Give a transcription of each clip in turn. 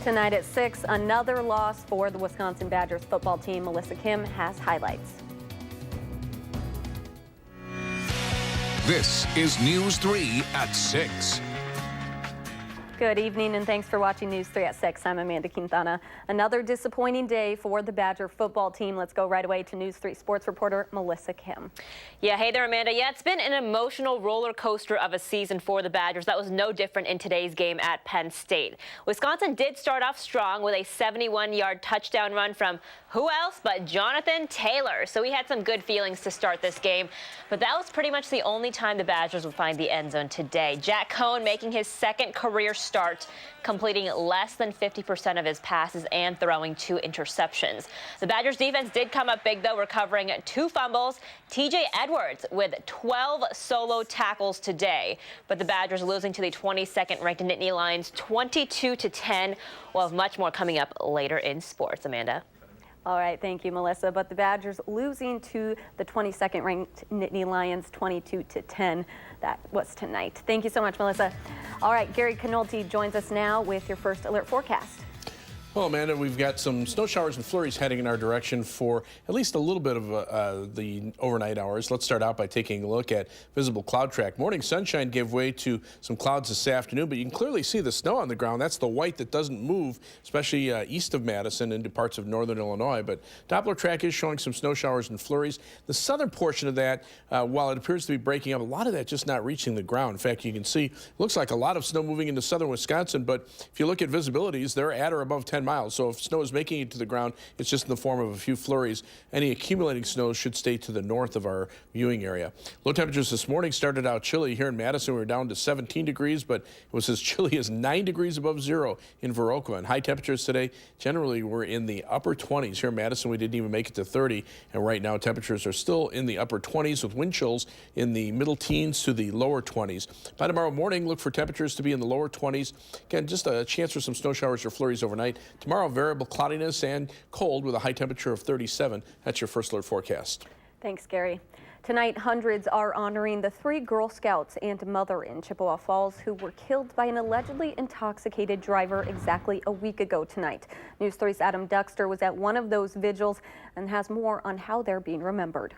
Tonight at 6, another loss for the Wisconsin Badgers football team. Melissa Kim has highlights. This is News 3 at 6. Good evening and thanks for watching News 3 at 6. I'm Amanda Quintana. Another disappointing day for the Badger football team. Let's go right away to News 3 sports reporter Melissa Kim. Yeah, hey there, Amanda. Yeah, it's been an emotional roller coaster of a season for the Badgers. That was no different in today's game at Penn State. Wisconsin did start off strong with a 71-yard touchdown run from who else but Jonathan Taylor. So we had some good feelings to start this game, but that was pretty much the only time the Badgers would find the end zone today. Jack Cohn making his second career start, completing less than 50% of his passes and throwing 2 interceptions. The Badgers defense did come up big, though, recovering 2 fumbles. TJ Edwards with 12 solo tackles today. But the Badgers losing to the 22nd ranked Nittany Lions 22-10. We'll have much more coming up later in sports. Amanda. All right, thank you, Melissa. But the Badgers losing to the 22nd ranked Nittany Lions 22-10. That was tonight. Thank you so much, Melissa. All right, Gary Canolti joins us now with your first alert forecast. Well, Amanda, we've got some snow showers and flurries heading in our direction for at least a little bit of the overnight hours. Let's start out by taking a look at visible cloud track. Morning sunshine gave way to some clouds this afternoon, but you can clearly see the snow on the ground. That's the white that doesn't move, especially east of Madison into parts of northern Illinois. But Doppler track is showing some snow showers and flurries. The southern portion of that, while it appears to be breaking up, a lot of that just not reaching the ground. In fact, you can see, it looks like a lot of snow moving into southern Wisconsin, but if you look at visibilities, they're at or above 10 miles. So if snow is making it to the ground, it's just in the form of a few flurries. Any accumulating snow should stay to the north of our viewing area. Low temperatures this morning started out chilly. Here in Madison, we were down to 17 degrees, but it was as chilly as 9 degrees above zero in Viroqua. And high temperatures today generally were in the upper 20s. Here in Madison, we didn't even make it to 30. And right now, temperatures are still in the upper 20s with wind chills in the middle teens to the lower 20s. By tomorrow morning, look for temperatures to be in the lower 20s. Again, just a chance for some snow showers or flurries overnight. Tomorrow, variable cloudiness and cold with a high temperature of 37. That's your first alert forecast. Thanks, Gary. Tonight, hundreds are honoring the 3 Girl Scouts and mother in Chippewa Falls who were killed by an allegedly intoxicated driver exactly a week ago tonight. News 3's Adam Duxter was at one of those vigils and has more on how they're being remembered.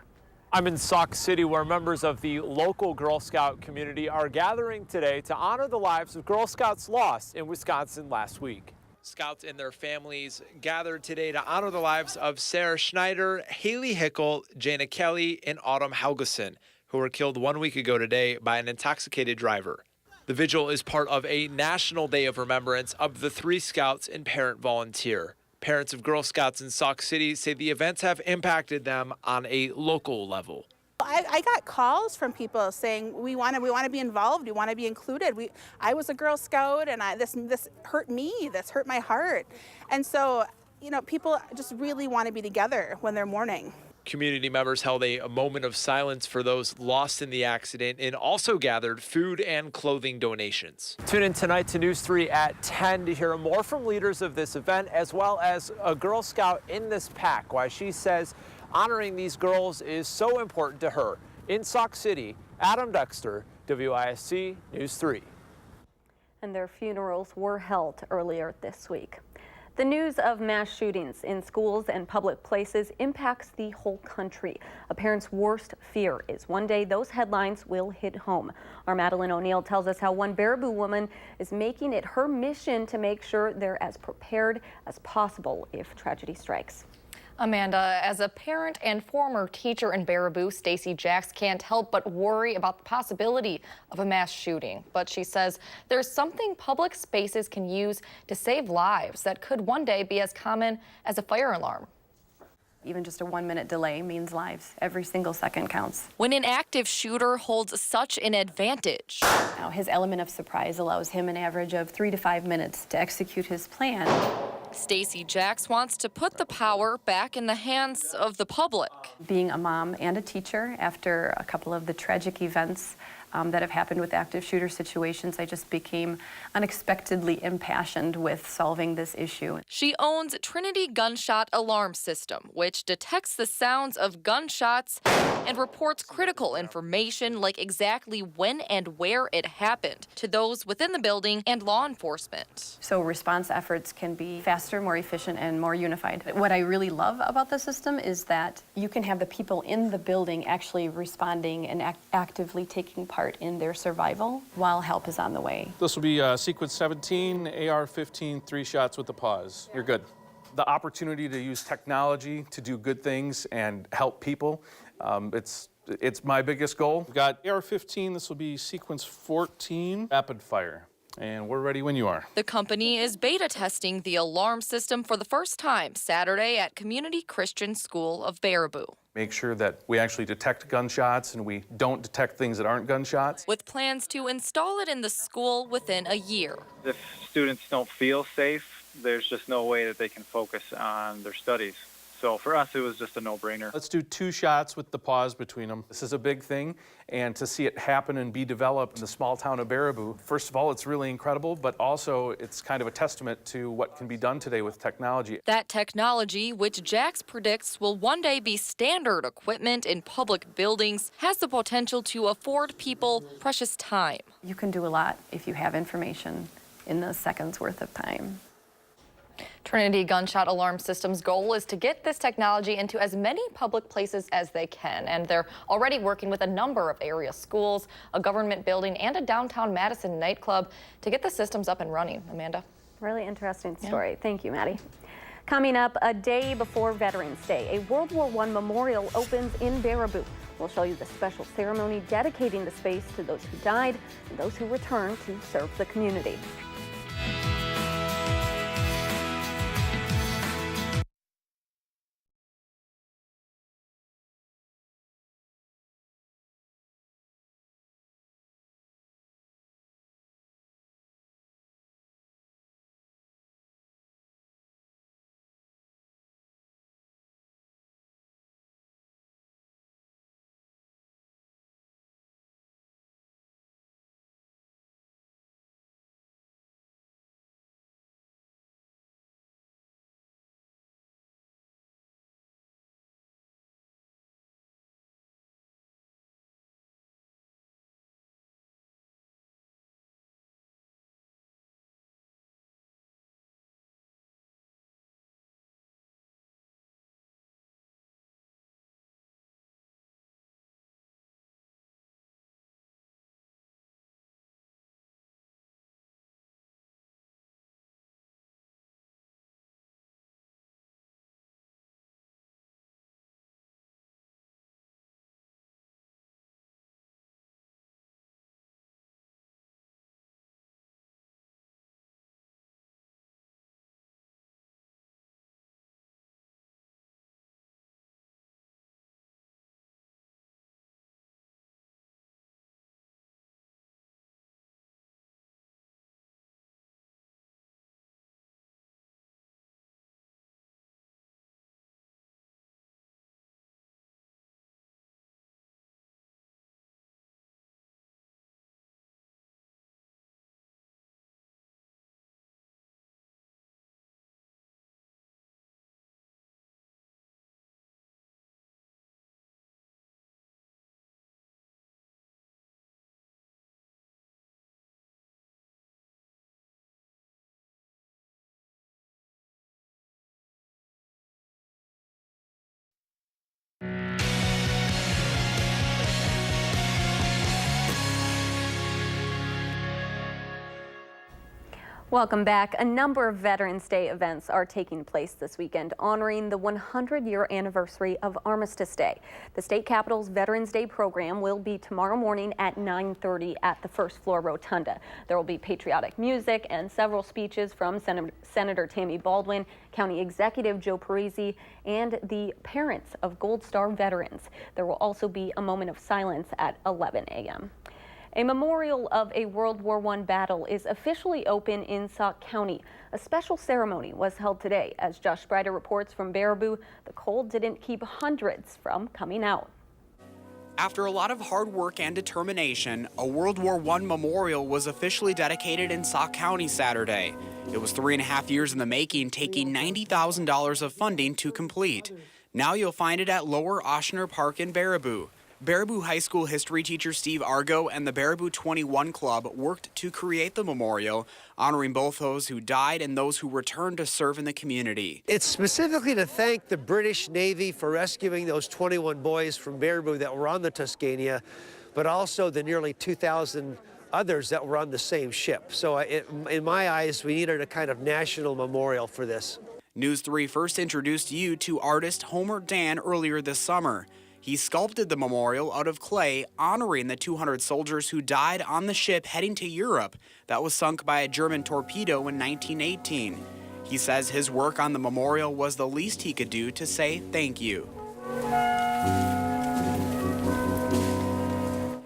I'm in Sauk City, where members of the local Girl Scout community are gathering today to honor the lives of Girl Scouts lost in Wisconsin last week. Scouts and their families gathered today to honor the lives of Sarah Schneider, Haley Hickel, Jana Kelly, and Autumn Helgeson, who were killed 1 week ago today by an intoxicated driver. The vigil is part of a national day of remembrance of the 3 Scouts and parent volunteer. Parents of Girl Scouts in Sauk City say the events have impacted them on a local level. I got calls from people saying we want to be involved, we want to be included. I was a Girl Scout and this hurt me, this hurt my heart. And so, you know, people just really want to be together when they're mourning. Community members held a moment of silence for those lost in the accident and also gathered food and clothing donations. Tune in tonight to News 3 at 10 to hear more from leaders of this event, as well as a Girl Scout in this pack, why she says honoring these girls is so important to her. In Sauk City, Adam Duxter, WISC News 3. And their funerals were held earlier this week. The news of mass shootings in schools and public places impacts the whole country. A parent's worst fear is one day those headlines will hit home. Our Madeline O'Neill tells us how one Baraboo woman is making it her mission to make sure they're as prepared as possible if tragedy strikes. Amanda, as a parent and former teacher in Baraboo, Stacy Jacks can't help but worry about the possibility of a mass shooting. But she says there's something public spaces can use to save lives that could one day be as common as a fire alarm. Even just a 1-minute delay means lives. Every single second counts. When an active shooter holds such an advantage. Now, his element of surprise allows him an average of 3 to 5 minutes to execute his plan. Stacy Jacks wants to put the power back in the hands of the public. Being a mom and a teacher after a couple of the tragic events that have happened with active shooter situations. I just became unexpectedly impassioned with solving this issue. She owns Trinity Gunshot Alarm System, which detects the sounds of gunshots and reports critical information like exactly when and where it happened to those within the building and law enforcement. So response efforts can be faster, more efficient, and more unified. What I really love about the system is that you can have the people in the building actually responding and actively taking part in their survival while help is on the way. This will be sequence 17, AR-15, 3 shots with the pause. You're good. The opportunity to use technology to do good things and help people, it's my biggest goal. We've got AR-15, this will be sequence 14, rapid fire. And we're ready when you are. The company is beta testing the alarm system for the first time Saturday at Community Christian School of Baraboo. Make sure that we actually detect gunshots and we don't detect things that aren't gunshots. With plans to install it in the school within a year. If students don't feel safe, there's just no way that they can focus on their studies. So for us, it was just a no-brainer. Let's do 2 shots with the pause between them. This is a big thing, and to see it happen and be developed in the small town of Baraboo, first of all, it's really incredible, but also it's kind of a testament to what can be done today with technology. That technology, which Jax predicts will one day be standard equipment in public buildings, has the potential to afford people precious time. You can do a lot if you have information in a second's worth of time. Trinity Gunshot Alarm System's goal is to get this technology into as many public places as they can, and they're already working with a number of area schools, a government building, and a downtown Madison nightclub to get the systems up and running. Amanda? Really interesting story. Yeah. Thank you, Maddie. Coming up, a day before Veterans Day, a World War I memorial opens in Baraboo. We'll show you the special ceremony dedicating the space to those who died and those who returned to serve the community. Welcome back. A number of Veterans Day events are taking place this weekend, honoring the 100-year anniversary of Armistice Day. The state capitol's Veterans Day program will be tomorrow morning at 9:30 at the first floor rotunda. There will be patriotic music and several speeches from Senator Tammy Baldwin, County Executive Joe Parisi, and the parents of Gold Star veterans. There will also be a moment of silence at 11 a.m. A memorial of a World War I battle is officially open in Sauk County. A special ceremony was held today. As Josh Sprider reports from Baraboo, the cold didn't keep hundreds from coming out. After a lot of hard work and determination, a World War I memorial was officially dedicated in Sauk County Saturday. It was 3.5 years in the making, taking $90,000 of funding to complete. Now you'll find it at Lower Ochsner Park in Baraboo. Baraboo High School history teacher Steve Argo and the Baraboo 21 Club worked to create the memorial, honoring both those who died and those who returned to serve in the community. It's specifically to thank the British Navy for rescuing those 21 boys from Baraboo that were on the Tuscania, but also the nearly 2,000 others that were on the same ship. So in my eyes, we needed a kind of national memorial for this. News 3 first introduced you to artist Homer Dan earlier this summer. He sculpted the memorial out of clay, honoring the 200 soldiers who died on the ship heading to Europe that was sunk by a German torpedo in 1918. He says his work on the memorial was the least he could do to say thank you.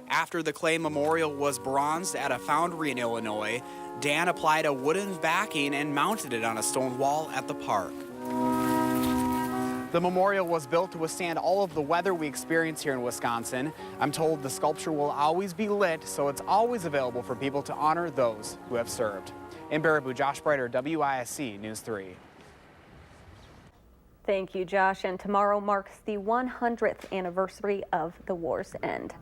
After the clay memorial was bronzed at a foundry in Illinois, Dan applied a wooden backing and mounted it on a stone wall at the park. The memorial was built to withstand all of the weather we experience here in Wisconsin. I'm told the sculpture will always be lit, so it's always available for people to honor those who have served. In Baraboo, Josh Breiter, WISC News 3. Thank you, Josh. And tomorrow marks the 100th anniversary of the war's end.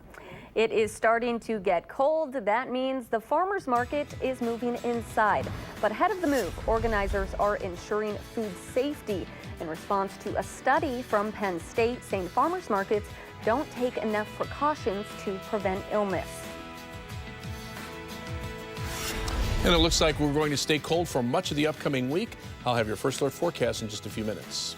It is starting to get cold. That means the farmers market is moving inside. But ahead of the move, organizers are ensuring food safety in response to a study from Penn State saying farmers markets don't take enough precautions to prevent illness. And it looks like we're going to stay cold for much of the upcoming week. I'll have your first alert forecast in just a few minutes.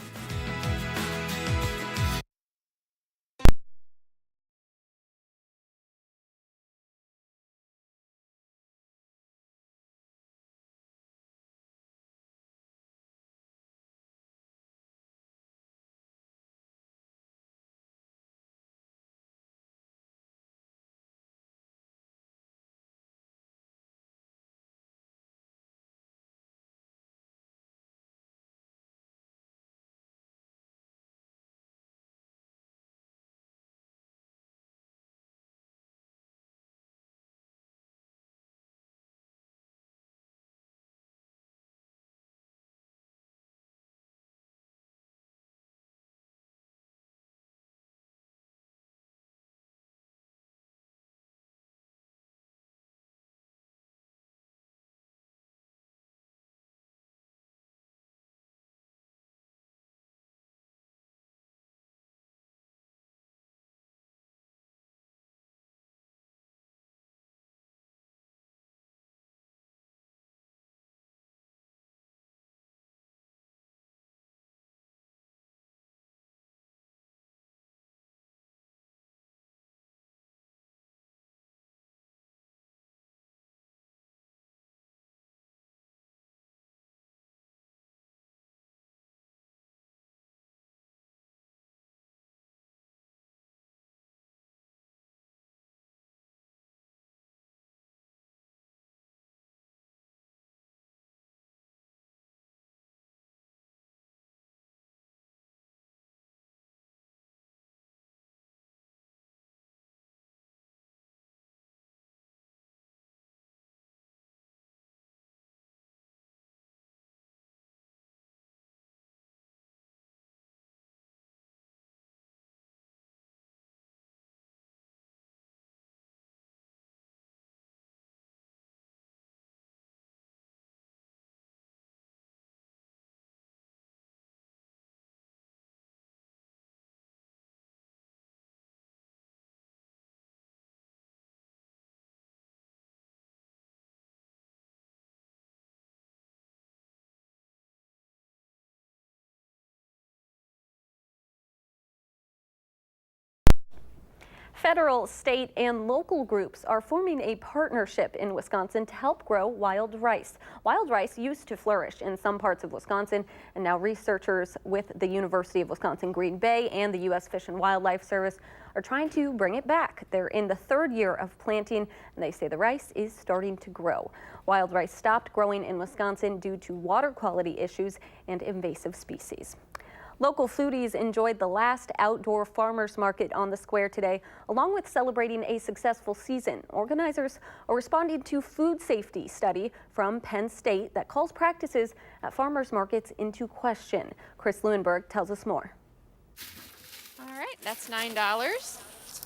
Federal, state, and local groups are forming a partnership in Wisconsin to help grow wild rice. Wild rice used to flourish in some parts of Wisconsin, and now researchers with the University of Wisconsin-Green Bay and the U.S. Fish and Wildlife Service are trying to bring it back. They're in the third year of planting, and they say the rice is starting to grow. Wild rice stopped growing in Wisconsin due to water quality issues and invasive species. Local foodies enjoyed the last outdoor farmers market on the square today, along with celebrating a successful season. Organizers are responding to food safety study from Penn State that calls practices at farmers markets into question. Chris Lewinberg tells us more. All right, that's $9.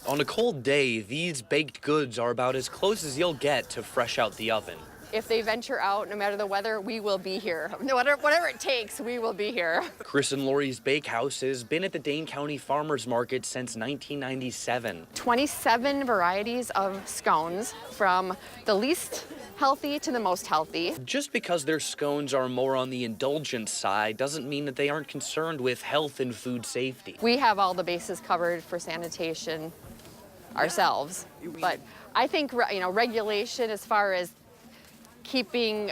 On a cold day, these baked goods are about as close as you'll get to fresh out the oven. If they venture out, no matter the weather, we will be here. Whatever it takes, we will be here. Chris and Lori's Bakehouse has been at the Dane County Farmers Market since 1997. 27 varieties of scones, from the least healthy to the most healthy. Just because their scones are more on the indulgent side doesn't mean that they aren't concerned with health and food safety. We have all the bases covered for sanitation ourselves, but I think regulation as far as keeping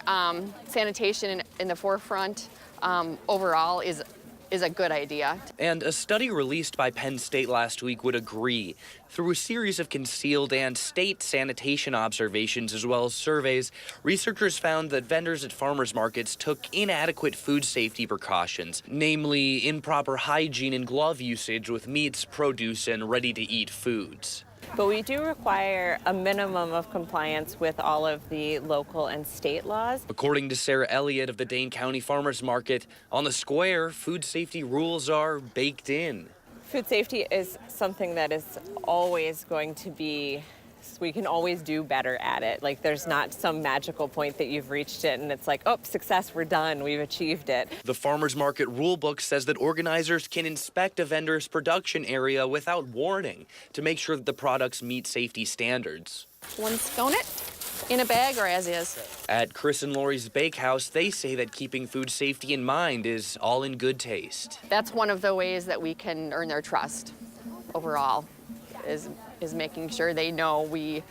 sanitation in the forefront overall is a good idea. And a study released by Penn State last week would agree. Through a series of concealed and state sanitation observations as well as surveys, researchers found that vendors at farmers markets took inadequate food safety precautions, namely improper hygiene and glove usage with meats, produce, and ready-to-eat foods. But we do require a minimum of compliance with all of the local and state laws. According to Sarah Elliott of the Dane County Farmers Market, on the square, food safety rules are baked in. Food safety is something that is always going to be, we can always do better at it. Like, there's not some magical point that you've reached it and it's like, oh, success, we're done, we've achieved it. The farmers market rulebook says that organizers can inspect a vendor's production area without warning to make sure that the products meet safety standards. One scone it in a bag or as is. At Chris and Lori's Bakehouse, they say that keeping food safety in mind is all in good taste. That's one of the ways that we can earn their trust overall, is making sure they know we,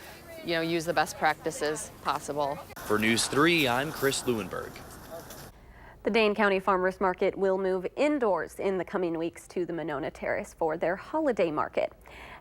use the best practices possible. For News 3, I'm Chris Lewinberg. The Dane County Farmers Market will move indoors in the coming weeks to the Monona Terrace for their holiday market.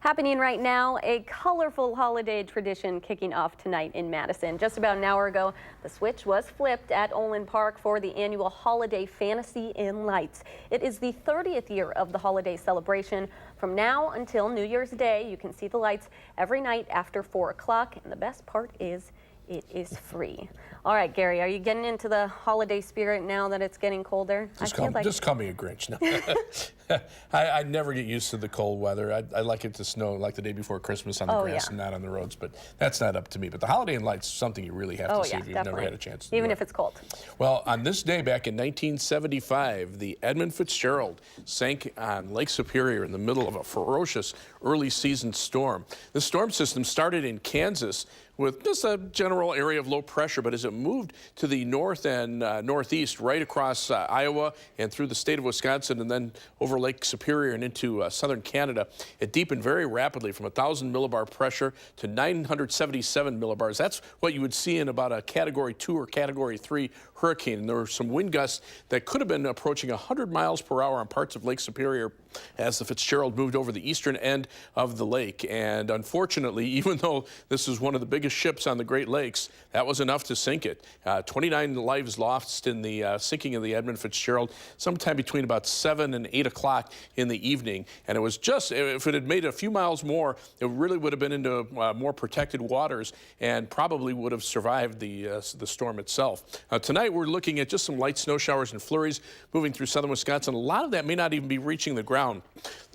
Happening right now, a colorful holiday tradition kicking off tonight in Madison. Just about an hour ago, the switch was flipped at Olin Park for the annual Holiday Fantasy in Lights. It is the 30th year of the holiday celebration. From now until New Year's Day, you can see the lights every night after 4 o'clock, and the best part is it is free. All right, Gary, are you getting into the holiday spirit now that it's getting colder? Just call me a Grinch. No. I never get used to the cold weather. I like it to snow like the day before Christmas on the grass and not on the roads, but that's not up to me. But the holiday in lights is something you really have to see if you've never had a chance to even if it's cold. Well, on this day back in 1975, the Edmund Fitzgerald sank on Lake Superior in the middle of a ferocious early season storm. The storm system started in Kansas with just a general area of low pressure, but as it moved to the north and northeast, right across Iowa and through the state of Wisconsin and then over Lake Superior and into southern Canada, it deepened very rapidly from 1,000 millibar pressure to 977 millibars. That's what you would see in about a Category 2 or Category 3 hurricane. And there were some wind gusts that could have been approaching 100 miles per hour on parts of Lake Superior as the Fitzgerald moved over the eastern end of the lake. And unfortunately, even though this is one of the biggest ships on the Great Lakes, that was enough to sink it. 29 lives lost in the sinking of the Edmund Fitzgerald sometime between about 7 and 8 o'clock in the evening. And it was just, if it had made a few miles more, it really would have been into more protected waters and probably would have survived the storm itself. Tonight we're looking at just some light snow showers and flurries moving through southern Wisconsin. A lot of that may not even be reaching the ground.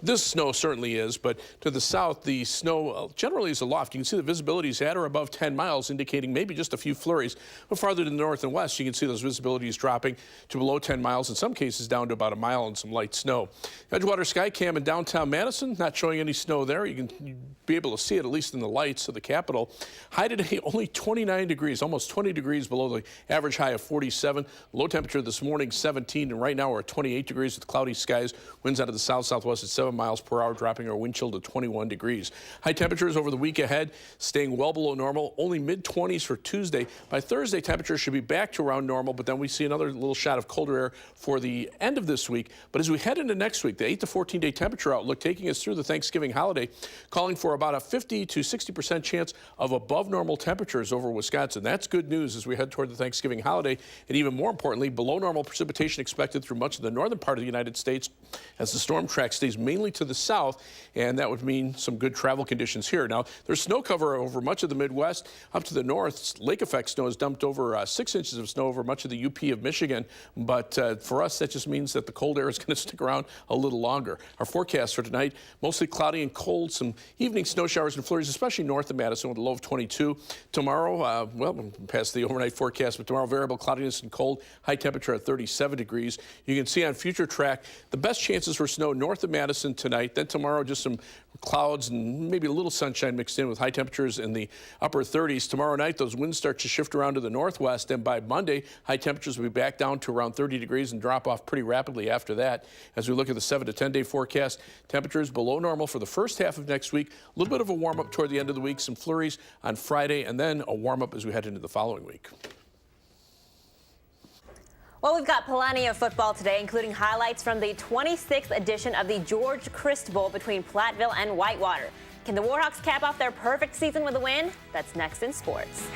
This snow certainly is, but to the south, the snow generally is aloft. You can see the visibility is at or above 10 miles, indicating maybe just a few flurries. But farther to the north and west, you can see those visibilities dropping to below 10 miles, in some cases down to about a mile and some light snow. Edgewater Skycam in downtown Madison, not showing any snow there. You can be able to see it at least in the lights of the Capitol. High today, only 29 degrees, almost 20 degrees below the average high of 47. Low temperature this morning, 17, and right now we're at 28 degrees with cloudy skies. Winds out of the south. south-southwest at 7 miles per hour, dropping our wind chill to 21 degrees. High temperatures over the week ahead, staying well below normal, only mid-20s for Tuesday. By Thursday, temperatures should be back to around normal, but then we see another little shot of colder air for the end of this week. But as we head into next week, the 8 to 14-day temperature outlook taking us through the Thanksgiving holiday, calling for about a 50 to 60% chance of above normal temperatures over Wisconsin. That's good news as we head toward the Thanksgiving holiday, and even more importantly, below normal precipitation expected through much of the northern part of the United States as the storm track stays mainly to the south, and that would mean some good travel conditions here. Now, there's snow cover over much of the Midwest. Up to the north, lake effect snow has dumped over 6 inches of snow over much of the UP of Michigan, but for us, that just means that the cold air is going to stick around a little longer. Our forecast for tonight, mostly cloudy and cold, some evening snow showers and flurries, especially north of Madison with a low of 22. Tomorrow, well, past the overnight forecast, but tomorrow variable cloudiness and cold, high temperature at 37 degrees. You can see on future track the best chances for snow north of Madison tonight. Then tomorrow, just some clouds and maybe a little sunshine mixed in with high temperatures in the upper 30s. Tomorrow night, those winds start to shift around to the northwest, and by Monday, high temperatures will be back down to around 30 degrees and drop off pretty rapidly after that. As we look at the 7 to 10-day forecast, temperatures below normal for the first half of next week, a little bit of a warm-up toward the end of the week, some flurries on Friday, and then a warm-up as we head into the following week. Well, we've got plenty of football today, including highlights from the 26th edition of the George Christ Bowl between Platteville and Whitewater. Can the Warhawks cap off their perfect season with a win? That's next in sports.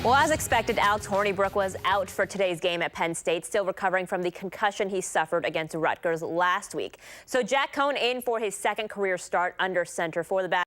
Well, as expected, Alex Hornibrook was out for today's game at Penn State, still recovering from the concussion he suffered against Rutgers last week. So Jack Cohn in for his second career start under center for the Badgers.